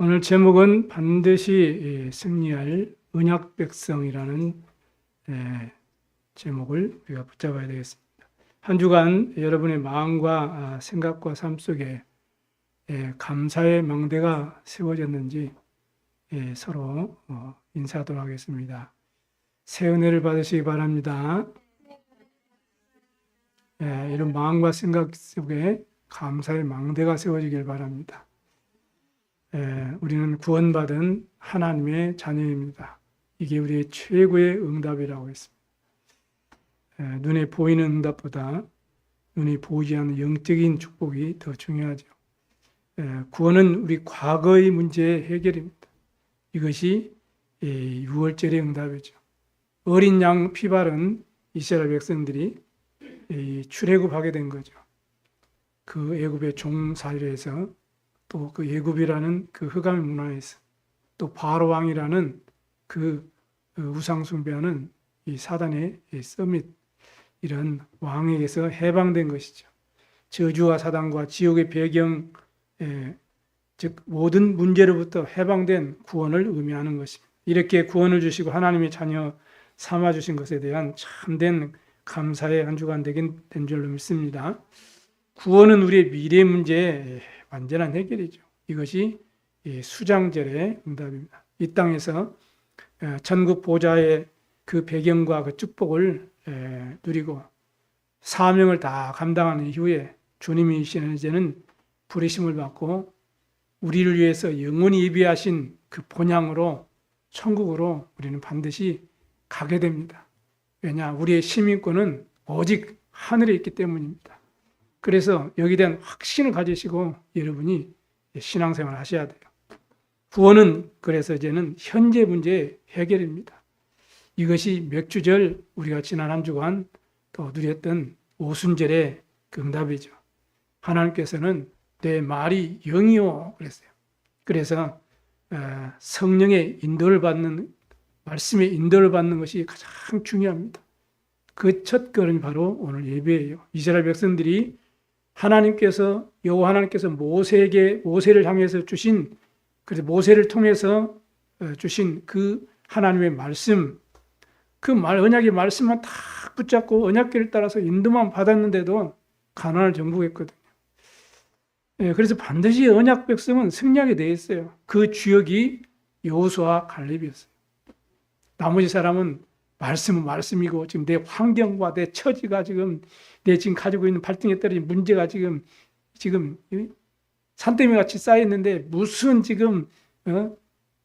오늘 제목은 반드시 승리할 언약 백성이라는 제목을 우리가 붙잡아야 되겠습니다. 한 주간 여러분의 마음과 생각과 삶 속에 감사의 망대가 세워졌는지 서로 인사하도록 하겠습니다. 새 은혜를 받으시기 바랍니다. 이런 마음과 생각 속에 감사의 망대가 세워지길 바랍니다. 우리는 구원받은 하나님의 자녀입니다. 이게 우리의 최고의 응답이라고 했습니다. 눈에 보이는 응답보다 눈이 보이지 않는 영적인 축복이 더 중요하죠. 구원은 우리 과거의 문제의 해결입니다. 이것이 6월절의 응답이죠. 어린 양 피 바른 이스라엘 백성들이 출애굽하게 된 거죠. 그 애굽의 종살이에서 또 그 애굽이라는 그 흑암의 문화에서 또 바로 왕이라는 그 우상 숭배하는 이 사단의 서밋 이런 왕에게서 해방된 것이죠. 저주와 사단과 지옥의 배경, 즉 모든 문제로부터 해방된 구원을 의미하는 것입니다. 이렇게 구원을 주시고 하나님의 자녀 삼아 주신 것에 대한 참된 감사의 한 주간 되긴 된 줄로 믿습니다. 구원은 우리의 미래 문제의 완전한 해결이죠. 이것이 수장절의 응답입니다. 이 땅에서 천국 보좌의 그 배경과 그 축복을 누리고 사명을 다 감당하는 이후에 주님이 이시는 이제는 부르심을 받고 우리를 위해서 영원히 예비하신 그 본향으로 천국으로 우리는 반드시 가게 됩니다. 왜냐? 우리의 시민권은 오직 하늘에 있기 때문입니다. 그래서 여기에 대한 확신을 가지시고 여러분이 신앙생활을 하셔야 돼요. 구원은 그래서 이제는 현재 문제의 해결입니다. 이것이 맥주절 우리가 지난 한 주간 또 누렸던 오순절의 응답이죠. 하나님께서는 내 말이 영이요 그랬어요. 그래서 성령의 인도를 받는 말씀의 인도를 받는 것이 가장 중요합니다. 그 첫 걸음이 바로 오늘 예배예요. 이스라엘 백성들이 하나님께서 여호와 하나님께서 모세를 향해서 주신 그래서 모세를 통해서 주신 그 하나님의 말씀 그 언약의 말씀만 다 붙잡고 언약궤를 따라서 인도만 받았는데도 가나안을 정복했거든요. 그래서 반드시 언약 백성은 승리하게 돼 있어요. 그 주역이 여호수아와 갈렙이었어요. 나머지 사람은 말씀은 말씀이고 지금 내 환경과 내 처지가 지금 내 지금 가지고 있는 발등에 떨어진 문제가 지금 산더미 같이 쌓였는데 무슨 지금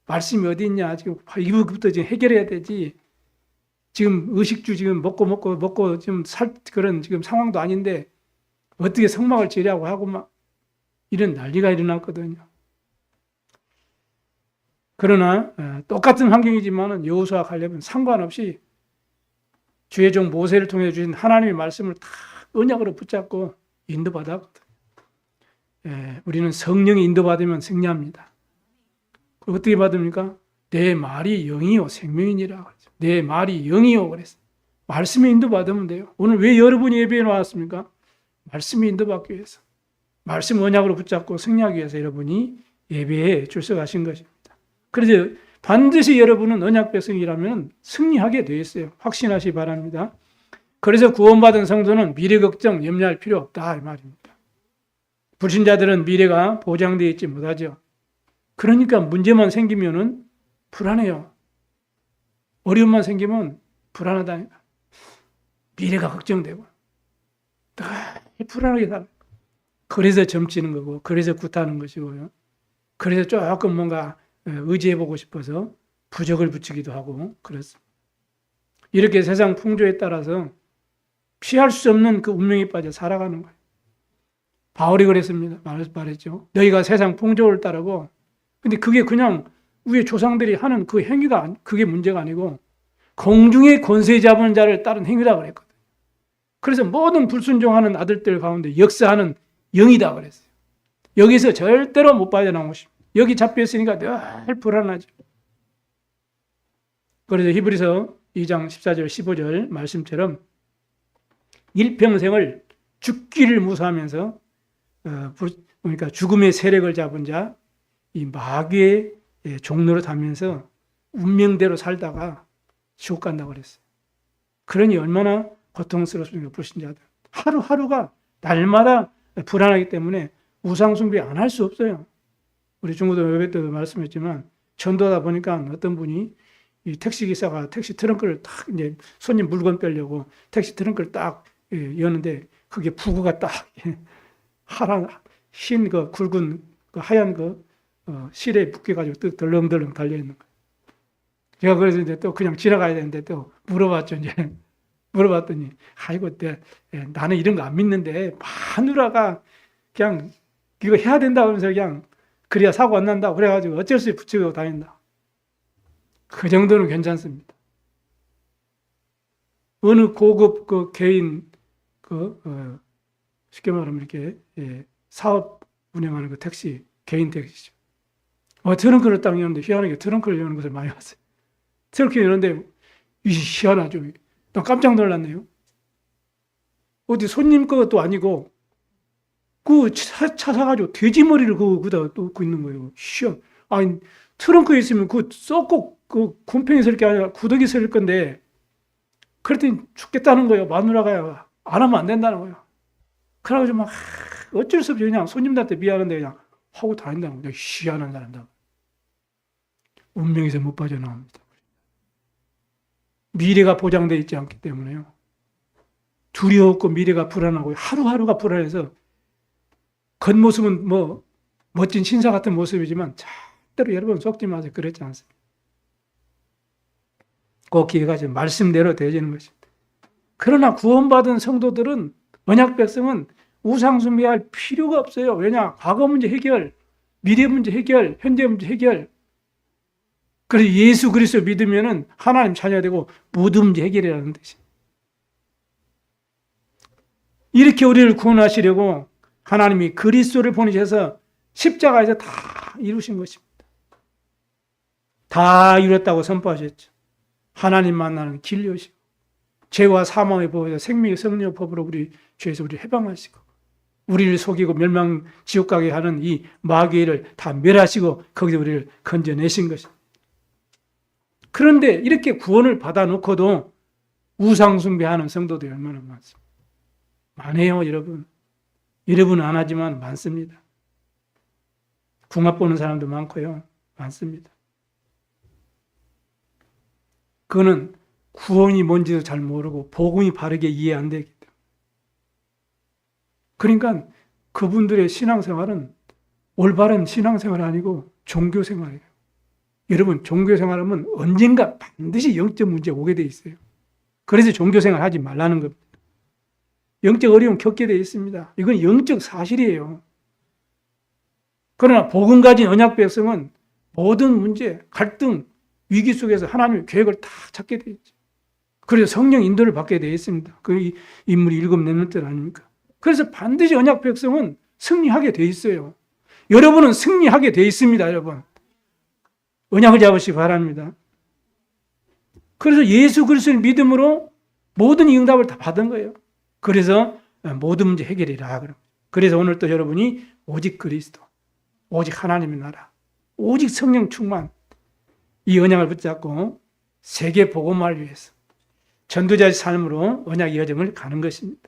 말씀이 어디 있냐 지금 이부부터 지금 해결해야 되지. 지금 의식주 지금 먹고 지금 그런 지금 상황도 아닌데 어떻게 성막을 지으려고 하고 막 이런 난리가 일어났거든요. 그러나 똑같은 환경이지만은 여호수아와 갈렙은 상관없이 주의 종 모세를 통해 주신 하나님의 말씀을 다 언약으로 붙잡고 인도받았거든요. 우리는 성령이 인도받으면 승리합니다. 그리고 어떻게 받습니까? 내 말이 영이요 생명이니라 그랬죠. 내 말이 영이요 그랬어요. 말씀에 인도받으면 돼요. 오늘 왜 여러분이 예배에 나왔습니까? 말씀에 인도받기 위해서. 말씀 언약으로 붙잡고 승리하기 위해서 여러분이 예배에 출석하신 것입니다. 그래서 반드시 여러분은 언약 백성이라면 승리하게 되어 있어요. 확신하시기 바랍니다. 그래서 구원받은 성도는 미래 걱정, 염려할 필요 없다 이 말입니다. 불신자들은 미래가 보장되어 있지 못하죠. 그러니까 문제만 생기면은 불안해요. 어려움만 생기면 불안하다. 미래가 걱정되고 불안하게 살아요. 그래서 점치는 거고 그래서 굿하는 것이고요. 그래서 조금 뭔가 의지해보고 싶어서 부적을 붙이기도 하고 그렇습니다. 이렇게 세상 풍조에 따라서 피할 수 없는 그 운명에 빠져 살아가는 거예요. 바울이 그랬습니다. 말했죠. 너희가 세상 풍조를 따르고 근데 그게 그냥 우리 조상들이 하는 그 행위가 그게 문제가 아니고 공중의 권세 잡은 자를 따른 행위다 그랬거든요. 그래서 모든 불순종하는 아들들 가운데 역사하는 영이다 그랬어요. 여기서 절대로 못 빠져나오고 싶어요. 여기 잡혀있으니까 늘 불안하죠. 그래서 히브리서 2장 14절 15절 말씀처럼 일평생을 죽기를 무사하면서 그러니까 죽음의 세력을 잡은 자 이 마귀의 종로로 다면서 운명대로 살다가 지옥 간다고 그랬어요. 그러니 얼마나 고통스럽습니까? 불신자들. 하루하루가 날마다 불안하기 때문에 우상숭배 안 할 수 없어요. 우리 중고등 예배 때도 말씀했지만 전도하다 보니까 어떤 분이 이 택시기사가 택시 트렁크를 딱 이제 손님 물건 빼려고 택시 트렁크를 딱 여는데 그게 부구가 딱 하얀 흰 그 굵은 그 하얀 그 실에 묶여가지고 또 덜렁덜렁 달려있는 거예요. 제가 그래서 이제 또 그냥 지나가야 되는데 또 물어봤죠. 이제 물어봤더니 아이고 나는 이런 거 안 믿는데 마누라가 그냥 이거 해야 된다고 하면서 그냥 그래야 사고 안 난다고 그래가지고 어쩔 수 없이 붙이고 다닌다. 그 정도는 괜찮습니다. 어느 고급 그 개인 쉽게 말하면 이렇게 사업 운영하는 그 택시 개인 택시죠. 트렁크를 딱 여는데 희한하게 트렁크를 여는 것을 많이 봤어요. 트렁크 여는데 희한하죠. 나 깜짝 놀랐네요. 어디 손님 것도 아니고 그 차 사가지고 돼지 머리를 거기다 놓고 있는 거예요. 희한. 아니 트렁크에 있으면 그 썩고 그 곰팡이 쓸 게 아니라 구더기 쓸 건데 그랬더니 죽겠다는 거예요. 마누라가 안 하면 안 된다는 거예요. 그래가지고 막 어쩔 수 없이 그냥 손님들한테 미안한데 그냥 하고 다닌다는 거예요. 희한한 사람들. 운명에서 못 빠져나옵니다. 미래가 보장되어 있지 않기 때문에요. 두려웠고 미래가 불안하고 하루하루가 불안해서 겉모습은 뭐 멋진 신사 같은 모습이지만 절대로 여러분 속지 마세요. 그렇지 않습니다. 꼭 기억하세요. 말씀대로 되어지는 것입니다. 그러나 구원받은 성도들은 언약 백성은 우상 숭배할 필요가 없어요. 왜냐? 과거 문제 해결, 미래 문제 해결, 현재 문제 해결. 그래서 예수 그리스도 믿으면은 하나님 자녀가 되고 모든 문제 해결이라는 뜻이에요. 이렇게 우리를 구원하시려고 하나님이 그리스도를 보내셔서 십자가에서 다 이루신 것입니다. 다 이뤘다고 선포하셨죠. 하나님 만나는 길이시고 죄와 사망의 법에서 생명의 성령의 법으로 우리 죄에서 우리 해방하시고 우리를 속이고 멸망 지옥 가게 하는 이 마귀를 다 멸하시고 거기서 우리를 건져내신 것입니다. 그런데 이렇게 구원을 받아놓고도 우상 숭배하는 성도들이 얼마나 많습니까? 많아요, 여러분. 여러분은 안 하지만 많습니다. 궁합 보는 사람도 많고요. 많습니다. 그거는 구원이 뭔지도 잘 모르고 복음이 바르게 이해 안 되기 때문에. 그러니까 그분들의 신앙생활은 올바른 신앙생활이 아니고 종교생활이에요. 여러분 종교생활하면 언젠가 반드시 영적 문제가 오게 돼 있어요. 그래서 종교생활 하지 말라는 겁니다. 영적 어려움 겪게 돼 있습니다. 이건 영적 사실이에요. 그러나 복음 가진 언약 백성은 모든 문제, 갈등, 위기 속에서 하나님의 계획을 다 찾게 돼 있죠. 그래서 성령 인도를 받게 돼 있습니다. 그 인물이 7 렘넌트 아닙니까? 그래서 반드시 언약 백성은 승리하게 돼 있어요. 여러분은 승리하게 돼 있습니다, 여러분. 언약을 잡으시기 바랍니다. 그래서 예수 그리스도의 믿음으로 모든 응답을 다 받은 거예요. 그래서 모든 문제 해결이라. 그래서 오늘 또 여러분이 오직 그리스도, 오직 하나님의 나라, 오직 성령 충만, 이 언약을 붙잡고 세계 복음화를 위해서 전도자의 삶으로 언약의 여정을 가는 것입니다.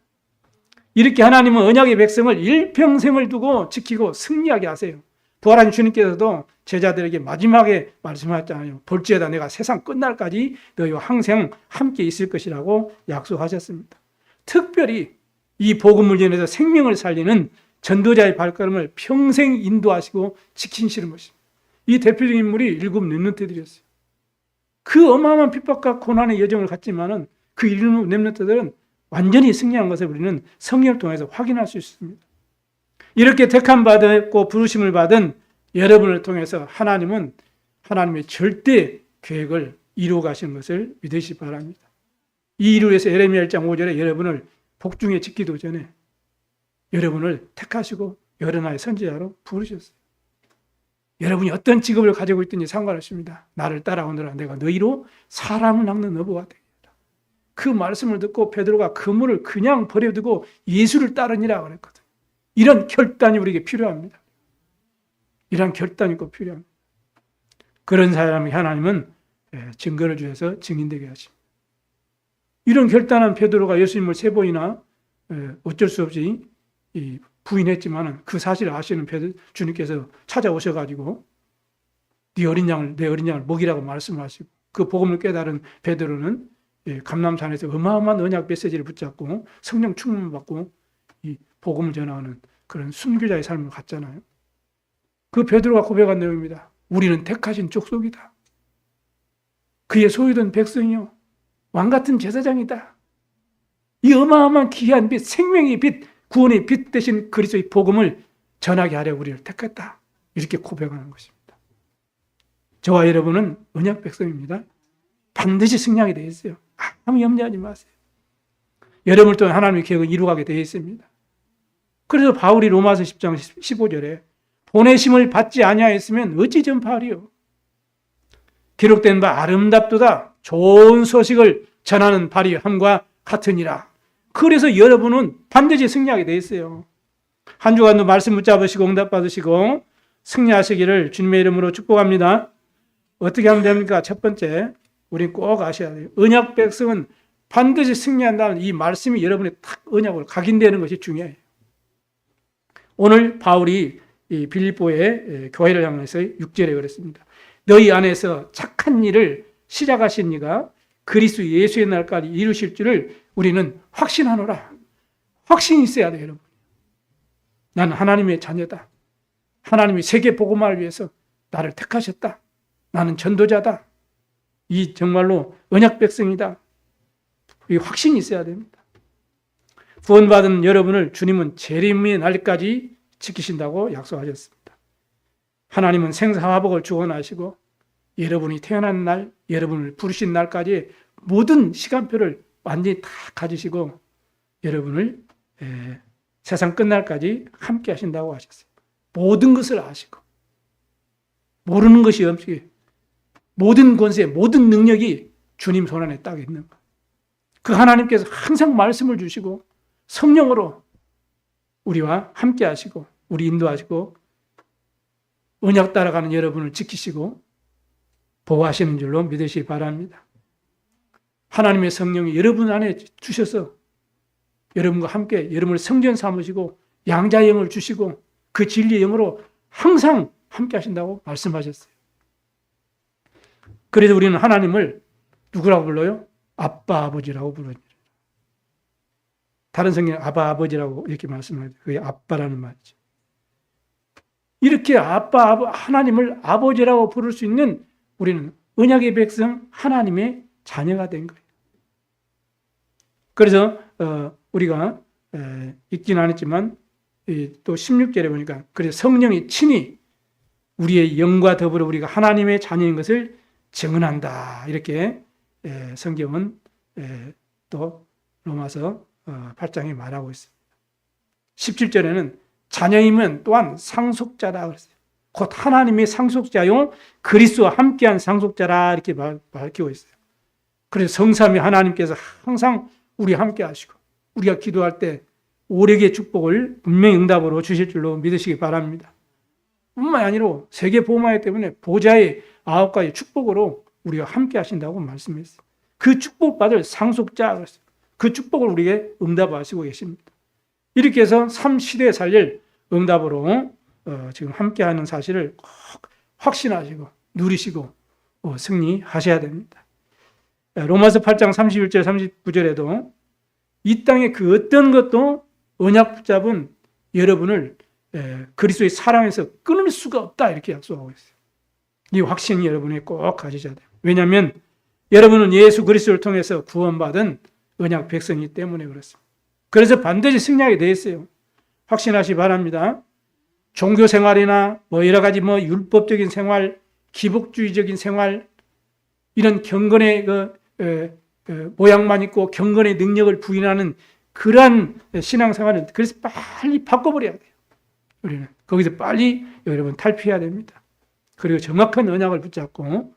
이렇게 하나님은 언약의 백성을 일평생을 두고 지키고 승리하게 하세요. 부활한 주님께서도 제자들에게 마지막에 말씀하셨잖아요. 볼지어다 내가 세상 끝날까지 너희와 항상 함께 있을 것이라고 약속하셨습니다. 특별히 이 복음을 전해서 생명을 살리는 전도자의 발걸음을 평생 인도하시고 지키시는 것입니다. 이 대표적인 인물이 7 렘넌트들이었어요. 그 어마어마한 핍박과 고난의 여정을 갔지만은 그 7 렘넌트들은 완전히 승리한 것을 우리는 성경을 통해서 확인할 수 있습니다. 이렇게 택함 받았고 부르심을 받은 여러분을 통해서 하나님은 하나님의 절대 계획을 이루어 가시는 것을 믿으시기 바랍니다. 이 일을 위해서 예레미야 1장 5절에 여러분을 복중에 짓기도 전에 여러분을 택하시고 여러 나라의 선지자로 부르셨어요. 여러분이 어떤 직업을 가지고 있든지 상관없습니다. 나를 따라오너라 내가 너희로 사람을 낚는 어부가 되리라. 그 말씀을 듣고 베드로가 그물을 그냥 버려두고 예수를 따르니라 그랬거든요. 이런 결단이 우리에게 필요합니다. 이런 결단이 꼭 필요합니다. 그런 사람이 하나님은 증거를 주셔서 증인되게 하십니다. 이런 결단한 베드로가 예수님을 3번이나 어쩔 수 없이 부인했지만 그 사실을 아시는 주님께서 찾아오셔가지고 내 어린 양을 먹이라고 말씀하시고 그 복음을 깨달은 베드로는 감람산에서 어마어마한 언약 메시지를 붙잡고 성령 충만을 받고 이 복음을 전하는 그런 순교자의 삶을 갔잖아요. 그 베드로가 고백한 내용입니다. 우리는 택하신 족속이다. 그의 소유된 백성이요 왕같은 제사장이다. 이 어마어마한 귀한 빛, 생명의 빛, 구원의 빛 대신 그리스도의 복음을 전하게 하려 우리를 택했다. 이렇게 고백하는 것입니다. 저와 여러분은 언약 백성입니다. 반드시 승리하게 되어 있어요. 아무 염려하지 마세요. 여러분을 통해 하나님의 계획을 이루어가게 되어 있습니다. 그래서 바울이 로마서 10장 15절에 보내심을 받지 아니하였으면 어찌 전파하리요. 기록된 바 아름답도다. 좋은 소식을 전하는 발이함과 같으니라. 그래서 여러분은 반드시 승리하게 되어 있어요. 한 주간도 말씀 붙잡으시고 응답 받으시고 승리하시기를 주님의 이름으로 축복합니다. 어떻게 하면 됩니까? 첫 번째, 우리 꼭 아셔야 돼요. 언약 백성은 반드시 승리한다는 이 말씀이 여러분의 딱 언약으로 각인되는 것이 중요해요. 오늘 바울이 이 빌립보의 교회를 향해서 6절에 그랬습니다. 너희 안에서 착한 일을 시작하신 이가 그리스도 예수의 날까지 이루실 줄을 우리는 확신하노라. 확신이 있어야 돼요, 여러분. 나는 하나님의 자녀다. 하나님이 세계 복음화를 위해서 나를 택하셨다. 나는 전도자다. 이 정말로 언약 백성이다. 이 확신이 있어야 됩니다. 구원받은 여러분을 주님은 재림의 날까지 지키신다고 약속하셨습니다. 하나님은 생사화복을 축원하시고 여러분이 태어난 날, 여러분을 부르신 날까지 모든 시간표를 완전히 다 가지시고 여러분을 세상 끝날까지 함께 하신다고 하셨어요. 모든 것을 아시고 모르는 것이 없이 모든 권세, 모든 능력이 주님 손안에 딱 있는 것. 그 하나님께서 항상 말씀을 주시고 성령으로 우리와 함께 하시고 우리 인도하시고 언약 따라가는 여러분을 지키시고 보호하시는 줄로 믿으시기 바랍니다. 하나님의 성령이 여러분 안에 주셔서 여러분과 함께 여러분을 성전 삼으시고 양자의 영을 주시고 그 진리의 영으로 항상 함께 하신다고 말씀하셨어요. 그래서 우리는 하나님을 누구라고 불러요? 아빠 아버지라고 부르죠. 다른 성경은 아바 아버지라고 이렇게 말씀하죠. 그게 아빠라는 말이죠. 이렇게 하나님을 아버지라고 부를 수 있는 우리는 언약의 백성 하나님의 자녀가 된 거예요. 그래서 우리가 읽지는 않았지만 또 16절에 보니까 그래서 성령이 친히 우리의 영과 더불어 우리가 하나님의 자녀인 것을 증언한다. 이렇게 성경은 또 로마서 8장에 말하고 있습니다. 17절에는 자녀이면 또한 상속자다 그랬어요. 곧 하나님의 상속자요 그리스도와 함께한 상속자라 이렇게 밝히고 있어요. 그래서 성삼위 하나님께서 항상 우리와 함께 하시고 우리가 기도할 때 오래의 축복을 분명히 응답으로 주실 줄로 믿으시기 바랍니다. 뿐만 아니라 세계 복음화 때문에 보좌의 9가지 축복으로 우리가 함께 하신다고 말씀했어요. 그 축복받을 상속자 그랬어요. 그 축복을 우리에게 응답하시고 계십니다. 이렇게 해서 3시대에 살릴 응답으로 지금 함께하는 사실을 꼭 확신하시고 누리시고 승리하셔야 됩니다. 로마서 8장 31절 39절에도 이 땅의 그 어떤 것도 언약 붙잡은 여러분을 그리스도의 사랑에서 끊을 수가 없다 이렇게 약속하고 있어요. 이 확신이 여러분이 꼭 가지셔야 돼요. 왜냐하면 여러분은 예수 그리스도를 통해서 구원받은 언약 백성이기 때문에 그렇습니다. 그래서 반드시 승리하게 되어 있어요. 확신하시기 바랍니다. 종교 생활이나 여러 가지 율법적인 생활, 기복주의적인 생활, 이런 경건의 모양만 있고 경건의 능력을 부인하는 그러한 신앙생활은 그래서 빨리 바꿔버려야 돼요. 우리는 거기서 빨리 여러분 탈피해야 됩니다. 그리고 정확한 언약을 붙잡고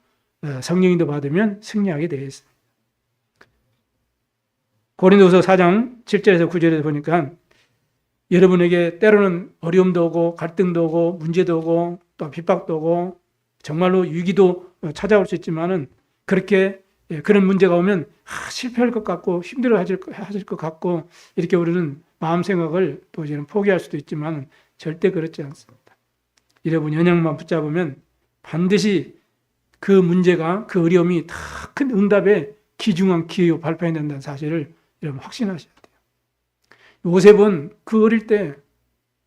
성령인도 받으면 승리하게 되어 있습니다. 고린도서 4장 7절에서 9절에서 보니까 여러분에게 때로는 어려움도 오고 갈등도 오고 문제도 오고 또 핍박도 오고 정말로 위기도 찾아올 수 있지만은 그렇게 그런 문제가 오면 실패할 것 같고 힘들어 하실 것 같고 이렇게 우리는 마음 생각을 또 이제는 포기할 수도 있지만 절대 그렇지 않습니다. 여러분 언약만 붙잡으면 반드시 그 문제가 그 어려움이 다 큰 응답의 귀중한 기회로 발판된다는 사실을 여러분 확신하셔야 돼요. 요셉은 그 어릴 때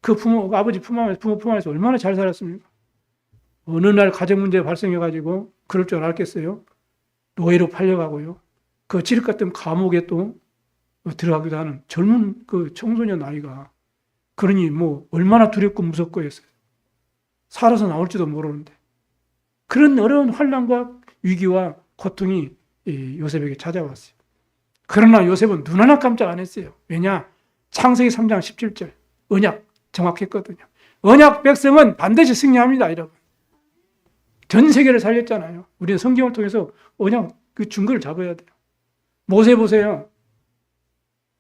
그 아버지 부모 품 안에서 얼마나 잘 살았습니까? 어느 날 가정 문제가 발생해가지고 그럴 줄 알았겠어요? 노예로 팔려가고요. 그 찌릿 같은 감옥에 또 들어가기도 하는 젊은 그 청소년 아이가 그러니 뭐 얼마나 두렵고 무섭고 했어요. 살아서 나올지도 모르는데 그런 어려운 환난과 위기와 고통이 요셉에게 찾아왔어요. 그러나 요셉은 눈 하나 깜짝 안 했어요. 왜냐? 창세기 3장 17절 언약 정확했거든요. 언약 백성은 반드시 승리합니다. 여러분. 전 세계를 살렸잖아요. 우리는 성경을 통해서 언약 그 증거를 잡아야 돼요. 모세 보세요.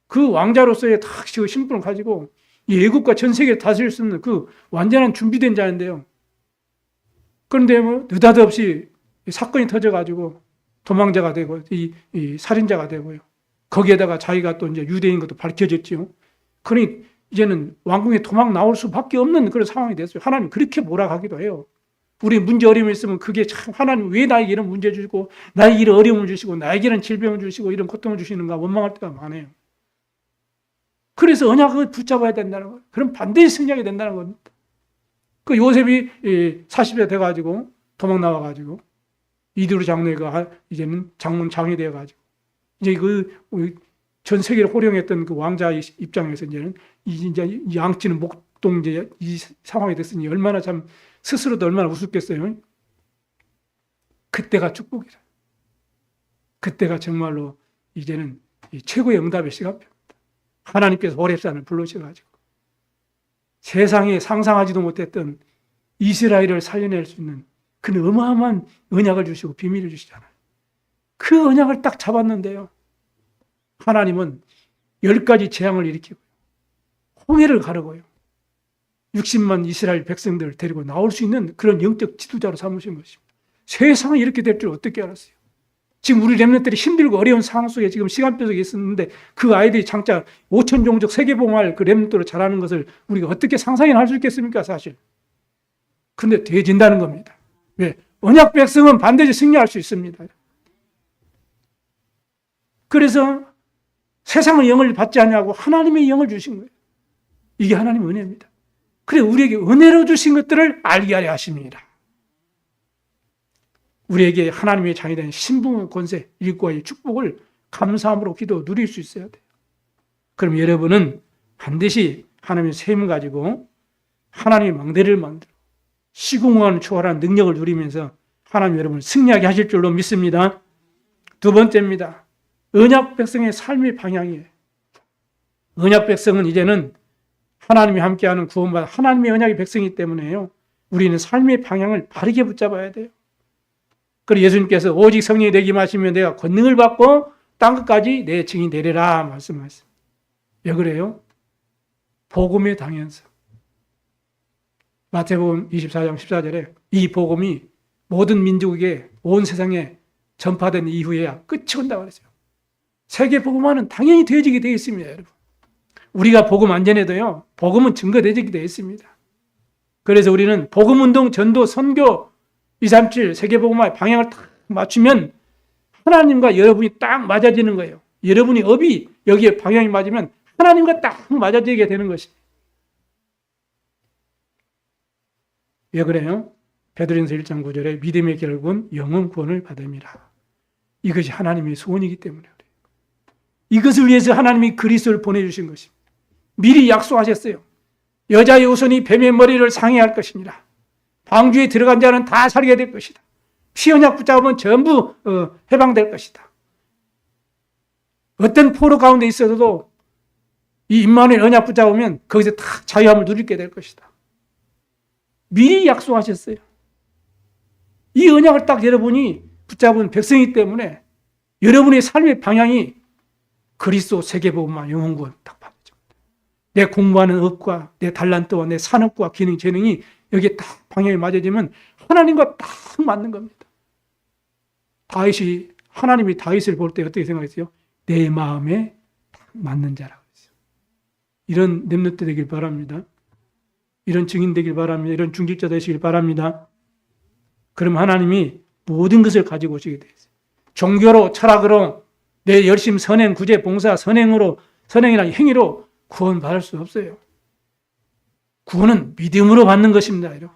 그 왕자로서의 딱 신분을 가지고 이 애국과 전 세계를 다스릴 수 있는 그 완전한 준비된 자인데요. 그런데 뭐 느닷없이 사건이 터져가지고 도망자가 되고 이 살인자가 되고요. 거기에다가 자기가 또 이제 유대인 것도 밝혀졌지요. 그러니 이제는 왕궁에 도망 나올 수밖에 없는 그런 상황이 됐어요. 하나님 그렇게 몰아가기도 해요. 우리 문제 어려움이 있으면 그게 참 하나님 왜 나에게 이런 문제 주시고 나에게 이런 어려움을 주시고 나에게 이런 질병을 주시고 이런 고통을 주시는가 원망할 때가 많아요. 그래서 언약을 붙잡아야 된다는 거예요. 그럼 반드시 승리하게 된다는 겁니다. 그 요셉이 40세 돼가지고 도망 나와가지고 이두루 장로가 이제는 장이 되어가지고 이제 그 전 세계를 호령했던 그 왕자 입장에서 이제는 이제 양치는 목동제 이 상황이 됐으니 얼마나 참 스스로도 얼마나 우습겠어요. 그때가 축복이라. 그때가 정말로 이제는 최고의 응답의 시간표입니다. 하나님께서 호렙산을 불러주셔가지고 세상에 상상하지도 못했던 이스라엘을 살려낼 수 있는 그 어마어마한 언약을 주시고 비밀을 주시잖아요. 그 언약을 딱 잡았는데요. 하나님은 10가지 재앙을 일으키고 홍해를 가르고요. 60만 이스라엘 백성들을 데리고 나올 수 있는 그런 영적 지도자로 삼으신 것입니다. 세상이 이렇게 될 줄 어떻게 알았어요? 지금 우리 렘넌트들이 힘들고 어려운 상황 속에 지금 시간표 속에 있었는데 그 아이들이 장차 5천 종족 세계봉할 그 렘넌트로 자라는 것을 우리가 어떻게 상상이나 할 수 있겠습니까, 사실? 그런데 되어진다는 겁니다. 왜? 언약 백성은 반드시 승리할 수 있습니다. 그래서 세상의 영을 받지 않냐고 하나님의 영을 주신 거예요. 이게 하나님의 은혜입니다. 그래 우리에게 은혜로 주신 것들을 알게 하려 하십니다. 우리에게 하나님의 장이 된 신분 권세, 일과의 축복을 감사함으로 기도 누릴 수 있어야 돼요. 그럼 여러분은 반드시 하나님의 셈을 가지고 하나님의 망대를 만들고 시공간 초월한 능력을 누리면서 하나님 여러분을 승리하게 하실 줄로 믿습니다. 두 번째입니다. 언약 백성의 삶의 방향이에요. 언약 백성은 이제는 하나님이 함께하는 구원받은 하나님의 언약의 백성이기 때문에요. 우리는 삶의 방향을 바르게 붙잡아야 돼요. 그리고 예수님께서 오직 성령이 되기 마시면 내가 권능을 받고 땅끝까지 내 증인 되리라 말씀하셨어요. 왜 그래요? 복음의 당연성. 마태복음 24장 14절에 이 복음이 모든 민족에게 온 세상에 전파된 이후에야 끝이 온다고 그랬어요. 세계 복음화는 당연히 되어지게 되어 있습니다, 여러분. 우리가 복음 안 전해도요, 복음은 증거되어지게 되어 있습니다. 그래서 우리는 복음운동, 전도, 선교, 237 세계 복음화의 방향을 딱 맞추면 하나님과 여러분이 딱 맞아지는 거예요. 여러분이 업이 여기에 방향이 맞으면 하나님과 딱 맞아지게 되는 것입니다. 왜 그래요? 베드로전서 1장 9절에 믿음의 결국은 영혼 구원을 받음이라. 이것이 하나님의 소원이기 때문에 그래요. 이것을 위해서 하나님이 그리스도를 보내주신 것입니다. 미리 약속하셨어요. 여자의 후손이 뱀의 머리를 상해할 것이니라. 방주에 들어간 자는 다 살게 될 것이다. 피언약 붙잡으면 전부 해방될 것이다. 어떤 포로 가운데 있어도 이 임마누엘 언약 붙잡으면 거기서 다 자유함을 누리게 될 것이다. 미리 약속하셨어요. 이 언약을 딱 여러분이 붙잡은 백성이기 때문에 여러분의 삶의 방향이 그리스도 세계복음화 영혼구원 딱 받죠. 내 공부하는 업과 내 달란트와 내 산업과 기능, 재능이 여기에 딱 방향이 맞아지면 하나님과 딱 맞는 겁니다. 하나님이 다윗을 볼 때 어떻게 생각했어요? 내 마음에 딱 맞는 자라고 했어요. 이런 렘넌트 되길 바랍니다. 이런 증인 되길 바랍니다. 이런 중직자 되시길 바랍니다. 그럼 하나님이 모든 것을 가지고 오시게 되어 있어요. 종교로, 철학으로, 내 열심, 선행, 구제, 봉사, 선행이라는 행위로 구원받을 수 없어요. 구원은 믿음으로 받는 것입니다, 여러분.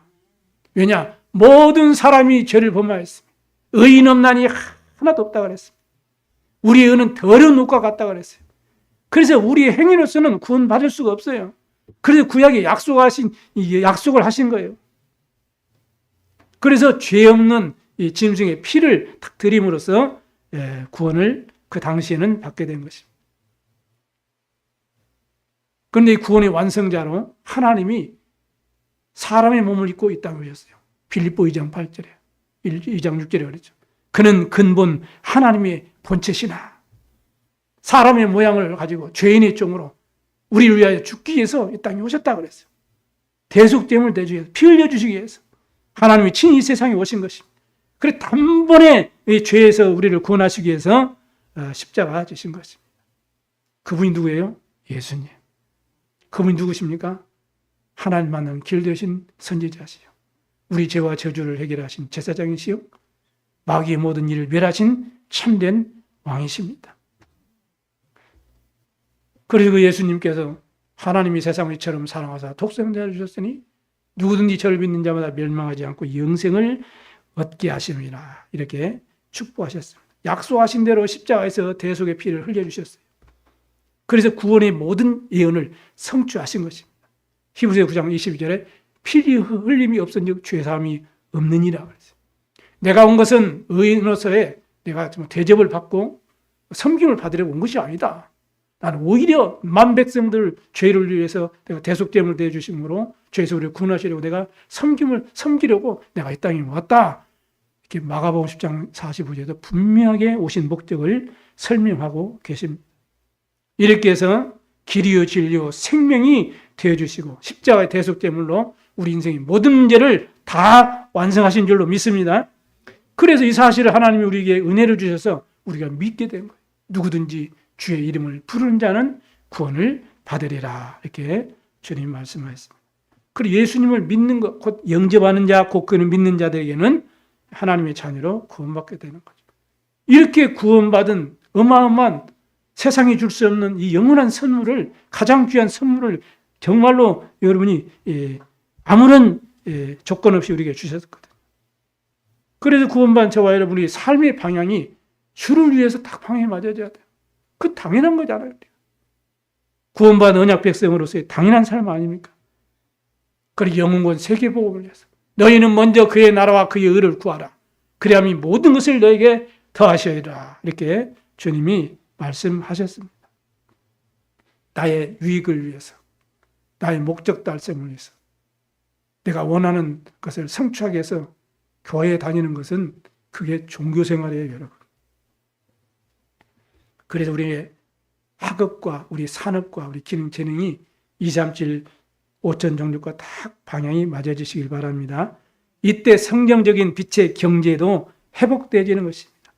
왜냐? 모든 사람이 죄를 범하였습니다. 의인 없나니 하나도 없다 그랬습니다. 우리의 의는 더러운 옷과 같다 그랬어요. 그래서 우리의 행위로서는 구원받을 수가 없어요. 그래서 구약에 약속을 하신 거예요. 그래서 죄 없는 이 짐승의 피를 탁 드림으로써 구원을 그 당시에는 받게 된 것입니다. 그런데 이 구원의 완성자로 하나님이 사람의 몸을 입고 이 땅에 오셨어요. 빌립보 2장 8절에 2장 6절에 그랬죠. 그는 근본 하나님의 본체시나 사람의 모양을 가지고 죄인의 종으로 우리를 위하여 죽기 위해서 이 땅에 오셨다 그랬어요. 대속죄물 대주기 위해서, 피 흘려주시기 위해서 하나님이 친히 이 세상에 오신 것입니다. 그래서 단번에 이 죄에서 우리를 구원하시기 위해서 십자가 지신 것입니다. 그분이 누구예요? 예수님. 그분이 누구십니까? 하나님 만나는 길 되신 선지자시요. 우리 죄와 저주를 해결하신 제사장이시요. 마귀의 모든 일을 멸하신 참된 왕이십니다. 그래서 그 예수님께서 하나님이 세상을 이처럼 사랑하사 독생자를 주셨으니 누구든지 저를 믿는 자마다 멸망하지 않고 영생을 얻게 하심이라. 이렇게 축복하셨습니다. 약속하신 대로 십자가에서 대속의 피를 흘려주셨어요. 그래서 구원의 모든 예언을 성취하신 것입니다. 히브리서 9장 22절에 피 흘림이 없은즉 죄사함이 없느니라 그랬어요. 내가 온 것은 의인으로서의 내가 대접을 받고 섬김을 받으려고 온 것이 아니다. 나는 오히려 만 백성들 죄를 위해서 내가 대속죄물을 대주심으로 죄에서 우리를 구원하시려고 내가 섬기려고 내가 이 땅에 왔다. 이렇게 마가복음 10장 45절에도 분명하게 오신 목적을 설명하고 계십니다. 이렇게 해서 길이요 진리요 생명이 되어주시고 십자가의 대속죄물로 우리 인생의 모든 문제를 다 완성하신 줄로 믿습니다. 그래서 이 사실을 하나님이 우리에게 은혜를 주셔서 우리가 믿게 된 거예요. 누구든지 주의 이름을 부르는 자는 구원을 받으리라. 이렇게 주님 말씀하셨습니다. 그리고 예수님을 믿는 것, 곧 영접하는 자, 곧 그는 믿는 자들에게는 하나님의 자녀로 구원받게 되는 거죠. 이렇게 구원받은 어마어마한 세상에 줄 수 없는 이 영원한 선물을, 가장 귀한 선물을 정말로 여러분이 아무런 조건 없이 우리에게 주셨거든요. 그래서 구원받은 저와 여러분이 삶의 방향이 주를 위해서 딱 방향이 맞아져야 돼요. 그 당연한 거잖아요. 구원받은 언약 백성으로서의 당연한 삶 아닙니까? 그리고 영혼권 세계복음을 위해서 너희는 먼저 그의 나라와 그의 의를 구하라. 그리하면 이 모든 것을 너에게 더하시리라. 이렇게 주님이 말씀하셨습니다. 나의 유익을 위해서, 나의 목적 달성을 위해서, 내가 원하는 것을 성취하기 위해서 교회에 다니는 것은 그게 종교생활이에요, 여러분. 그래서 우리의 학업과 우리 산업과 우리 기능, 재능이 237 5천 종족과 딱 방향이 맞아지시길 바랍니다. 이때 성경적인 빛의 경제도 회복되어지는 것입니다.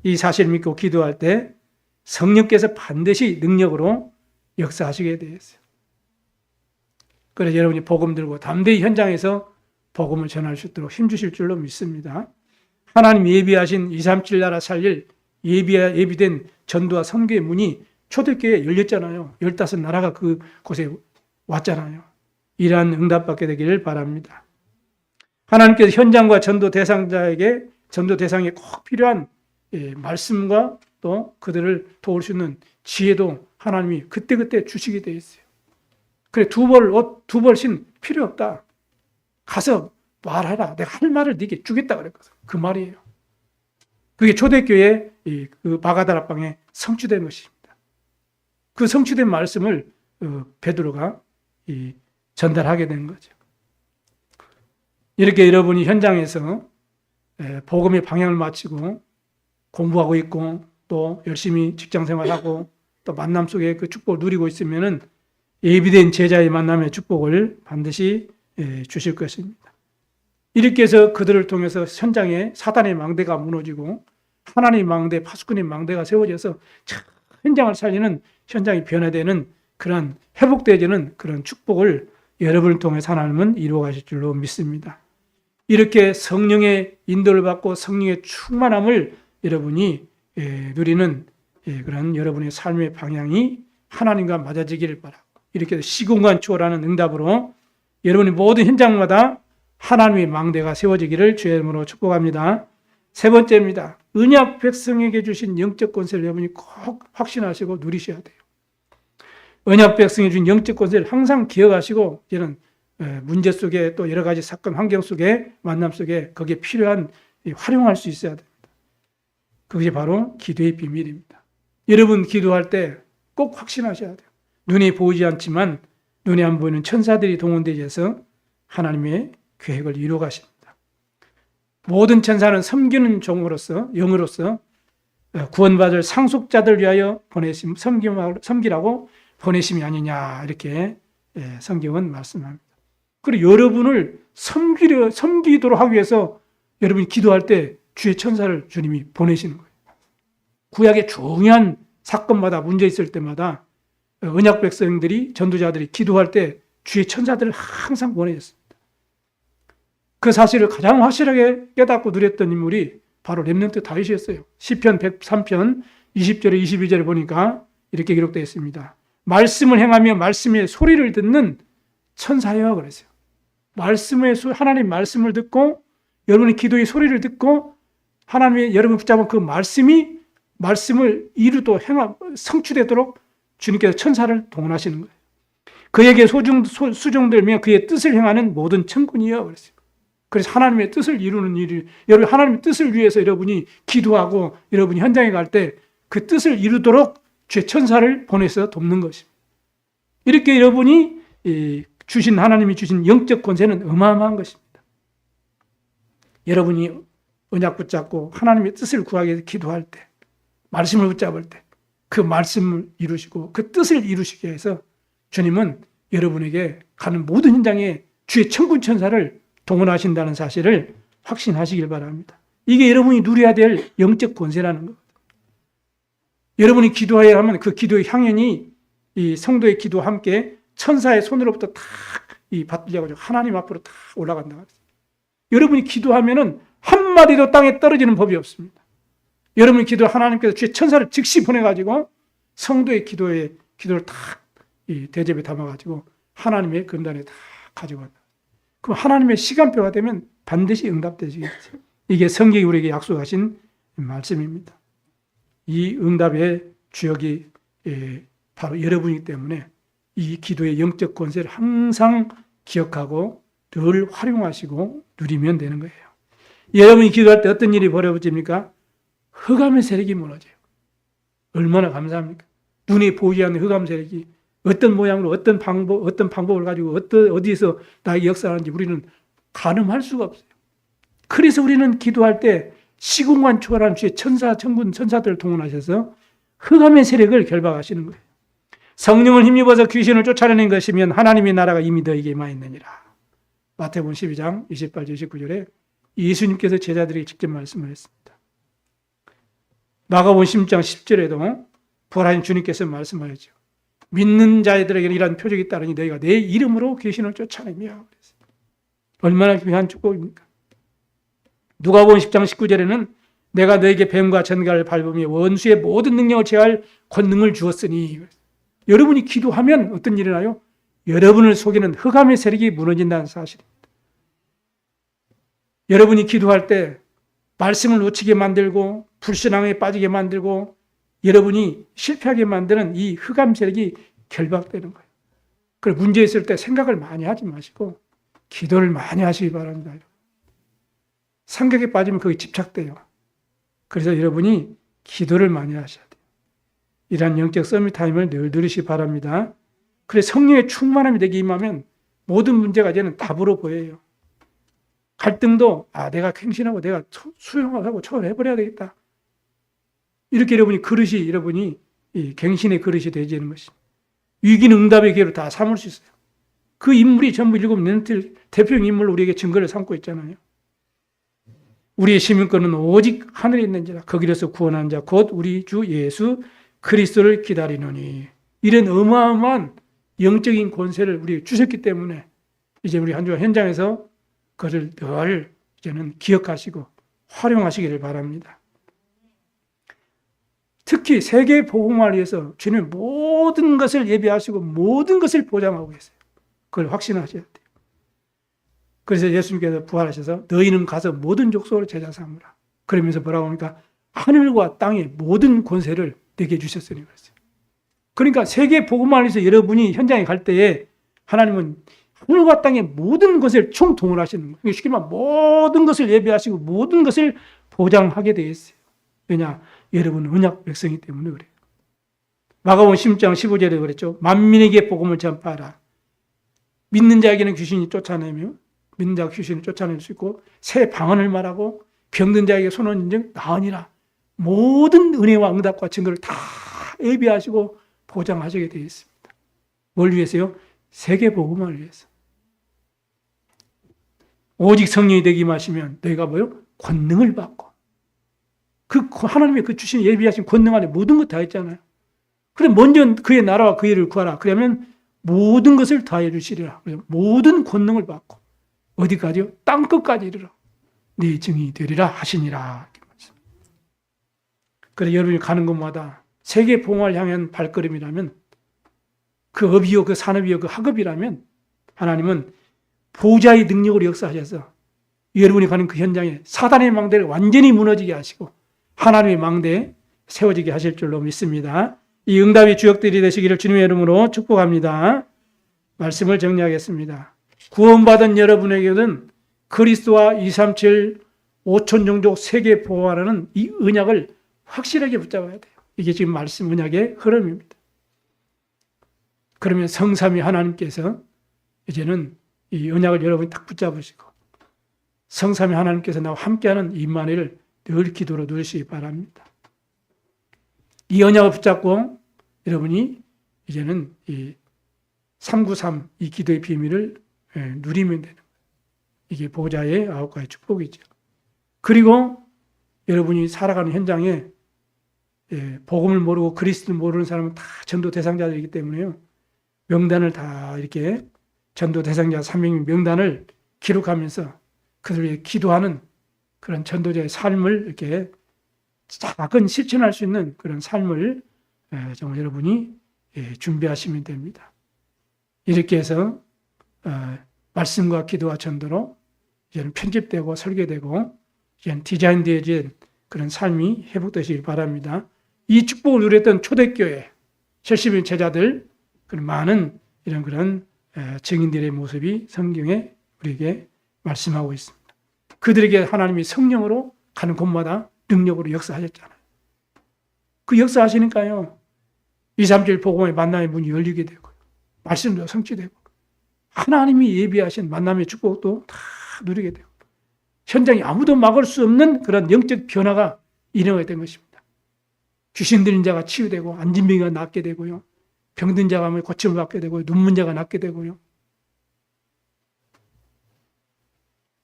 이 사실을 믿고 기도할 때 성령께서 반드시 능력으로 역사하시게 되어 있어요. 그래서 여러분이 복음 들고 담대히 현장에서 복음을 전할 수 있도록 힘주실 줄로 믿습니다. 하나님 예비하신 237 나라 살릴 예비된 전도와 선교의 문이 초대교회에 열렸잖아요. 15나라가 그곳에 왔잖아요. 이러한 응답받게 되기를 바랍니다. 하나님께서 현장과 전도 대상자에게 전도 대상에 꼭 필요한 말씀과 또 그들을 도울 수 있는 지혜도 하나님이 그때그때 주시게 되어 있어요. 그래, 옷 두 벌신 필요 없다. 가서 말하라. 내가 할 말을 네게 주겠다 그랬거든. 그 말이에요. 그게 초대교회 그 바가다락방에 성취된 것입니다. 그 성취된 말씀을 베드로가 전달하게 된 거죠. 이렇게 여러분이 현장에서 복음의 방향을 마치고 공부하고 있고 또 열심히 직장 생활하고 또 만남 속에 그 축복을 누리고 있으면은 예비된 제자의 만남의 축복을 반드시 주실 것입니다. 이렇게 해서 그들을 통해서 현장에 사단의 망대가 무너지고 하나님의 망대, 파수꾼의 망대가 세워져서 현장을 살리는, 현장이 변화되는, 그런 회복되어지는 그런 축복을 여러분을 통해서 하나님은 이루어 가실 줄로 믿습니다. 이렇게 성령의 인도를 받고 성령의 충만함을 여러분이 누리는 그런 여러분의 삶의 방향이 하나님과 맞아지기를 바라고, 이렇게 시공간 초월하는 응답으로 여러분의 모든 현장마다 하나님의 망대가 세워지기를 주의 이름으로 축복합니다. 세 번째입니다. 언약 백성에게 주신 영적 권세를 여러분이 꼭 확신하시고 누리셔야 돼요. 언약 백성에 준 영적 권세를 항상 기억하시고, 이제는 문제 속에 또 여러 가지 사건 환경 속에 만남 속에 거기에 필요한 활용할 수 있어야 됩니다. 그것이 바로 기도의 비밀입니다. 여러분 기도할 때 꼭 확신하셔야 돼요. 눈에 보이지 않지만 눈에 안 보이는 천사들이 동원되어서 하나님의 계획을 이루어 가십니다. 모든 천사는 섬기는 종으로서, 영으로서 구원받을 상속자들 위하여 보내심, 섬기라고 보내심이 아니냐, 이렇게 성경은 말씀합니다. 그리고 여러분을 섬기도록 하기 위해서 여러분이 기도할 때 주의 천사를 주님이 보내시는 거예요. 구약의 중요한 사건마다, 문제 있을 때마다 언약 백성들이, 전도자들이 기도할 때 주의 천사들을 항상 보내셨습니다. 그 사실을 가장 확실하게 깨닫고 누렸던 인물이 바로 렘넌트 다윗이었어요. 시편 103편 20절에 22절에 보니까 이렇게 기록되어 있습니다. 말씀을 행하며 말씀의 소리를 듣는 천사여, 그랬어요. 하나님 말씀을 듣고, 여러분의 기도의 소리를 듣고, 하나님의 여러분 붙잡은 그 말씀을 이루도 성취되도록 주님께서 천사를 동원하시는 거예요. 그에게 수종들며 그의 뜻을 행하는 모든 천군이여, 그랬어요. 그래서 하나님의 뜻을 이루는 일이, 여러분 하나님의 뜻을 위해서 여러분이 기도하고 여러분이 현장에 갈 때 그 뜻을 이루도록 주의 천사를 보내서 돕는 것입니다. 이렇게 여러분이 하나님이 주신 영적 권세는 어마어마한 것입니다. 여러분이 언약 붙잡고 하나님의 뜻을 구하기 위해서 기도할 때, 말씀을 붙잡을 때 그 말씀을 이루시고 그 뜻을 이루시기 위해서 주님은 여러분에게 가는 모든 현장에 주의 천군 천사를 동원하신다는 사실을 확신하시길 바랍니다. 이게 여러분이 누려야 될 영적 권세라는 거거든요. 여러분이 기도해야 하면 그 기도의 향연이 이 성도의 기도와 함께 천사의 손으로부터 탁 받들려가지고 하나님 앞으로 탁 올라간다. 여러분이 기도하면은 한 마디도 땅에 떨어지는 법이 없습니다. 여러분이 기도를 하나님께서 주의 천사를 즉시 보내가지고 성도의 기도를 탁 대접에 담아가지고 하나님의 근단에 다 가지고 간다. 그럼 하나님의 시간표가 되면 반드시 응답되시겠죠. 이게 성경이 우리에게 약속하신 말씀입니다. 이 응답의 주역이 바로 여러분이기 때문에 이 기도의 영적 권세를 항상 기억하고 늘 활용하시고 누리면 되는 거예요. 여러분이 기도할 때 어떤 일이 벌어집니까? 흑암의 세력이 무너져요. 얼마나 감사합니까? 눈에 보이지 않는 흑암 세력이 어떤 모양으로, 어떤 방법을 가지고 어디에서 나에게 역사하는지 우리는 가늠할 수가 없어요. 그래서 우리는 기도할 때 시공간 초월한 주의 천군, 천사들을 동원하셔서 흑암의 세력을 결박하시는 거예요. 성령을 힘입어서 귀신을 쫓아내는 것이면 하나님의 나라가 이미 너에게 임하였느니라. 마태복음 12장 28절 29절에 예수님께서 제자들에게 직접 말씀을 했습니다. 마가복음 16장 10절에도 부활하신 주님께서 말씀하셨죠. 믿는 자들에게는 이러한 표적이 따르니 너희가 내 이름으로 귀신을 쫓아내며. 얼마나 귀한 축복입니까? 누가복음 10장 19절에는 내가 너에게 뱀과 전갈을 밟으며 원수의 모든 능력을 제할 권능을 주었으니. 여러분이 기도하면 어떤 일이 나요? 여러분을 속이는 흑암의 세력이 무너진다는 사실입니다. 여러분이 기도할 때 말씀을 놓치게 만들고 불신앙에 빠지게 만들고 여러분이 실패하게 만드는 이 흑암 세력이 결박되는 거예요. 그래서 문제 있을 때 생각을 많이 하지 마시고 기도를 많이 하시기 바랍니다. 생각에 빠지면 거기 집착돼요. 그래서 여러분이 기도를 많이 하셔야 돼요. 이러한 영적 서밋 타임을 늘 누리시기 바랍니다. 그래서 성령의 충만함이 되게 임하면 모든 문제가 이제는 답으로 보여요. 갈등도 내가 갱신하고 내가 수용을 하고 초월해버려야 되겠다. 이렇게 여러분이 갱신의 그릇이 되지는 것입니다. 위기는 응답의 기회로 다 삼을 수 있어요. 그 인물이 전부 일곱 멘트 대표적 인물로 우리에게 증거를 삼고 있잖아요. 우리의 시민권은 오직 하늘에 있는지라 거기로서 구원한 자 곧 우리 주 예수 그리스도를 기다리노니. 이런 어마어마한 영적인 권세를 우리 주셨기 때문에 이제 우리 한 주간 현장에서 그것을 늘 이제는 기억하시고 활용하시기를 바랍니다. 특히 세계 복음화를 위해서 주님 모든 것을 예비하시고 모든 것을 보장하고 계세요. 그걸 확신하셔야 돼요. 그래서 예수님께서 부활하셔서 너희는 가서 모든 족속을 제자 삼으라. 그러면서 뭐라고 하니까 하늘과 땅의 모든 권세를 내게 주셨으니 그랬어요. 그러니까 세계 복음화를 위해서 여러분이 현장에 갈 때에 하나님은 하늘과 땅의 모든 것을 총동원하시는 거예요. 쉽게 말하면 모든 것을 예비하시고 모든 것을 보장하게 되어 있어요. 왜냐? 여러분은 언약 백성이기 때문에 그래요. 마가복음 10장 15절에 그랬죠. 만민에게 복음을 전파하라. 믿는 자에게는 귀신이 쫓아내며 믿는 자가 귀신을 쫓아낼 수 있고 새 방언을 말하고 병든 자에게 손을 인정 나으니라. 모든 은혜와 응답과 증거를 다 예비하시고 보장하시게 되어 있습니다. 뭘 위해서요? 세계 복음을 위해서. 오직 성령이 되기 마시면 너희가 뭐요? 권능을 받고 그 하나님의 그 주신 예비하신 권능 안에 모든 것 다 있잖아요. 그래 먼저 그의 나라와 그 일을 구하라. 그러면 모든 것을 다 해주시리라. 모든 권능을 받고 어디까지요? 땅끝까지 이르러 네 증인이 되리라 하시니라. 그래 여러분이 가는 곳마다 세계 봉화를 향한 발걸음이라면 그 업이요 그 산업이요 그 학업이라면 하나님은 보좌의 능력으로 역사하셔서 여러분이 가는 그 현장에 사단의 망대를 완전히 무너지게 하시고 하나님의 망대에 세워지게 하실 줄로 믿습니다. 이 응답의 주역들이 되시기를 주님의 이름으로 축복합니다. 말씀을 정리하겠습니다. 구원받은 여러분에게는 그리스도와 237 5천 종족 세계 보호하라는 이 언약을 확실하게 붙잡아야 돼요. 이게 지금 말씀 언약의 흐름입니다. 그러면 성삼위 하나님께서 이제는 이 언약을 여러분이 딱 붙잡으시고 성삼위 하나님께서 나와 함께하는 임마누엘을 늘 기도로 누리시기 바랍니다. 이 언약을 붙잡고 여러분이 이제는 이 393 이 기도의 비밀을 누리면 되는 거예요. 이게 보좌의 9가지 축복이죠. 그리고 여러분이 살아가는 현장에 복음을 모르고 그리스도를 모르는 사람은 다 전도 대상자들이기 때문에요. 명단을 다 이렇게 전도 대상자 300명 명단을 기록하면서 그들을 위해 기도하는 그런 전도자의 삶을 이렇게 작은 실천할 수 있는 그런 삶을 정말 여러분이 준비하시면 됩니다. 이렇게 해서 말씀과 기도와 전도로 이제는 편집되고 설계되고 이제는 디자인되어진 그런 삶이 회복되시길 바랍니다. 이 축복을 누렸던 초대교회 70인 제자들 그런 많은 이런 그런 증인들의 모습이 성경에 우리에게 말씀하고 있습니다. 그들에게 하나님이 성령으로 가는 곳마다 능력으로 역사하셨잖아요. 그 역사하시니까요. 237 복음의 만남의 문이 열리게 되고요. 말씀도 성취되고 하나님이 예비하신 만남의 축복도 다 누리게 되고 현장에 아무도 막을 수 없는 그런 영적 변화가 일어나게 된 것입니다. 귀신 들린 자가 치유되고 안진병이가 낫게 되고요. 병든 자가 고침을 받게 되고요. 눈문 자가 낫게 되고요.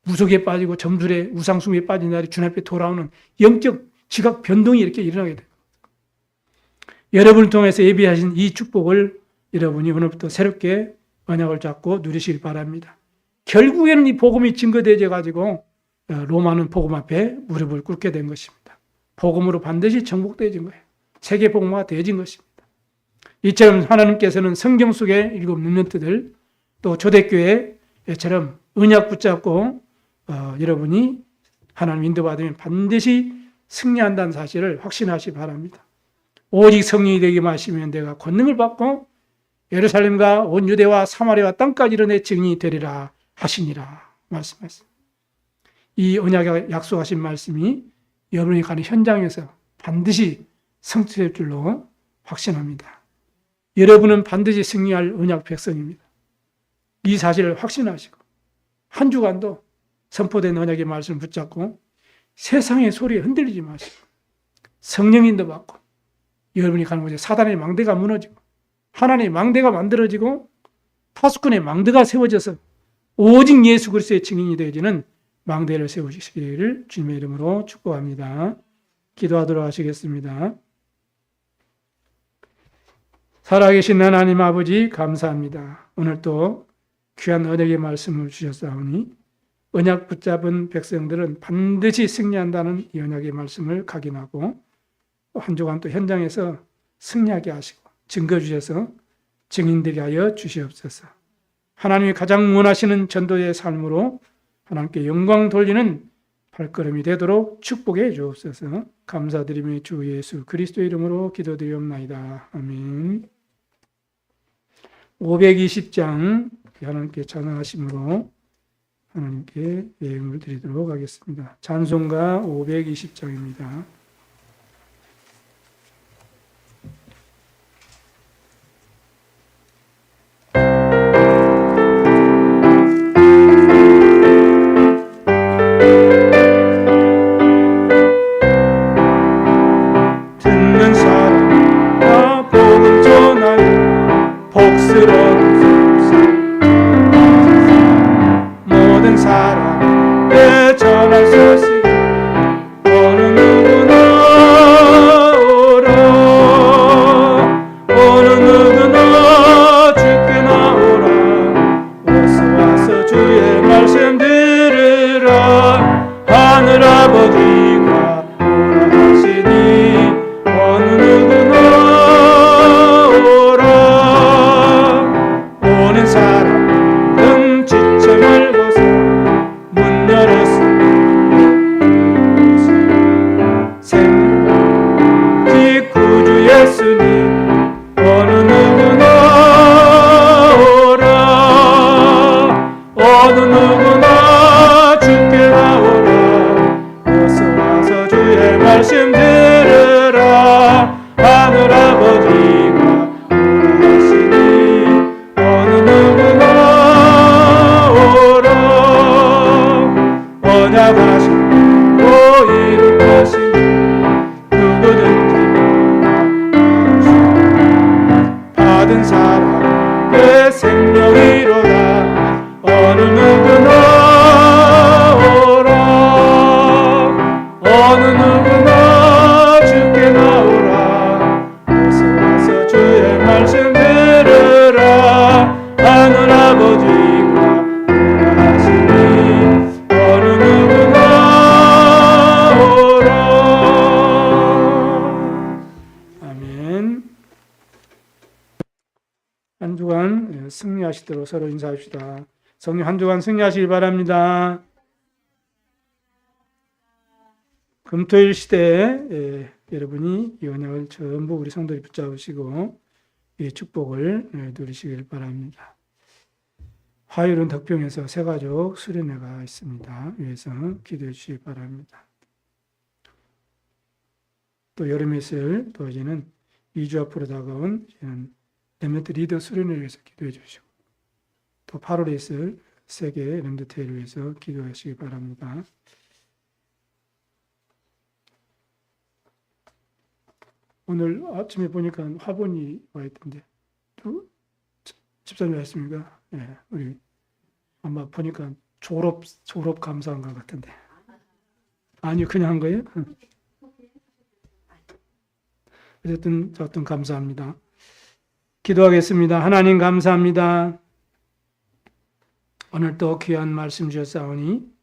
무속에 빠지고 점술에 우상숭배에 빠진 날이 주님 앞에 돌아오는 영적 지각 변동이 이렇게 일어나게 됩니다. 여러분을 통해서 예비하신 이 축복을 여러분이 오늘부터 새롭게 언약을 잡고 누리시길 바랍니다. 결국에는 이 복음이 증거되어 가지고 로마는 복음 앞에 무릎을 꿇게 된 것입니다. 복음으로 반드시 정복되어진 거예요. 세계 복음화가 되어진 것입니다. 이처럼 하나님께서는 성경 속의 7 렘넌트들 또 초대교회처럼 언약 붙잡고 여러분이 하나님 인도받으면 반드시 승리한다는 사실을 확신하시기 바랍니다. 오직 성령이 되게 마시면 내가 권능을 받고 예루살렘과 온 유대와 사마리아와 땅까지 이르내 증인이 되리라 하시니라 말씀하셨습니다. 이 언약에 약속하신 말씀이 여러분이 가는 현장에서 반드시 성취될 줄로 확신합니다. 여러분은 반드시 승리할 언약 백성입니다. 이 사실을 확신하시고 한 주간도 선포된 언약의 말씀을 붙잡고 세상의 소리에 흔들리지 마시고 성령 인도 받고 여러분이 가는 곳에 사단의 망대가 무너지고 하나님의 망대가 만들어지고 파수꾼의 망대가 세워져서 오직 예수 그리스도의 증인이 되어지는 망대를 세우시기를 주님의 이름으로 축복합니다. 기도하도록 하시겠습니다. 살아계신 하나님 아버지 감사합니다. 오늘 또 귀한 언약의 말씀을 주셨사오니 언약 붙잡은 백성들은 반드시 승리한다는 이 언약의 말씀을 각인하고 한 주간 또 현장에서 승리하게 하시고 증거 주셔서 증인되게 하여 주시옵소서. 하나님이 가장 원하시는 전도의 삶으로 하나님께 영광 돌리는 발걸음이 되도록 축복해 주옵소서. 감사드리며 주 예수 그리스도의 이름으로 기도드리옵나이다. 아멘. 520장 하나님께 찬양하심으로 하나님께 예물을 드리도록 하겠습니다. 찬송가 520장입니다. 듣는 사람 복음 전하여 복스러운 모든 사람에게 전할 소식 어느 누구나 오라 어느 누구나 주께 나오라 어서 와서 주의 말씀 들으라 하늘 아버지가 오라 하시니 어느 누구나 오라 오는 사람은 지체를 벗어 문 열었으니 생기 구주 예수님 어느 누구나 오라 어느 누구나 주께 나오라 어서 와서 주의 말씀 들으라 하늘 아버지가 오라 하시니 어느 누구나 오라 언약하시고 이룩하시니 누구든지 받은 사람의 생명이로다 어느 누구나 오라 어느 누구나 주께 나오라 어서 와서 주의 말씀 들으라 하늘 아버지가 오라 하시니 어느 누구나 오라. 아멘. 한 주간 승리하시도록 서로 인사합시다. 성령 한 주간 승리하시길 바랍니다. 금토일 시대에 여러분이 이 언약을 전부 우리 성도들이 붙잡으시고 이 축복을 누리시길 바랍니다. 화요일은 덕평에서 새가족 수련회가 있습니다. 위해서 기도해 주시기 바랍니다. 또 여름에 있을 또 이제는 2주 앞으로 다가온 렘넌트 리더 수련회를 위해서 기도해 주시고 또 8월에 있을 세계 렘넌트 회를 위해서 기도하시기 바랍니다. 오늘 아침에 보니까 화본이 와 있던데 또 집사님 왔습니까? 네, 우리 아마 보니까 졸업 감사한 것 같은데 아니요 그냥 한 거예요? 어쨌든 감사합니다. 기도하겠습니다. 하나님 감사합니다. 오늘 또 귀한 말씀 주셨사오니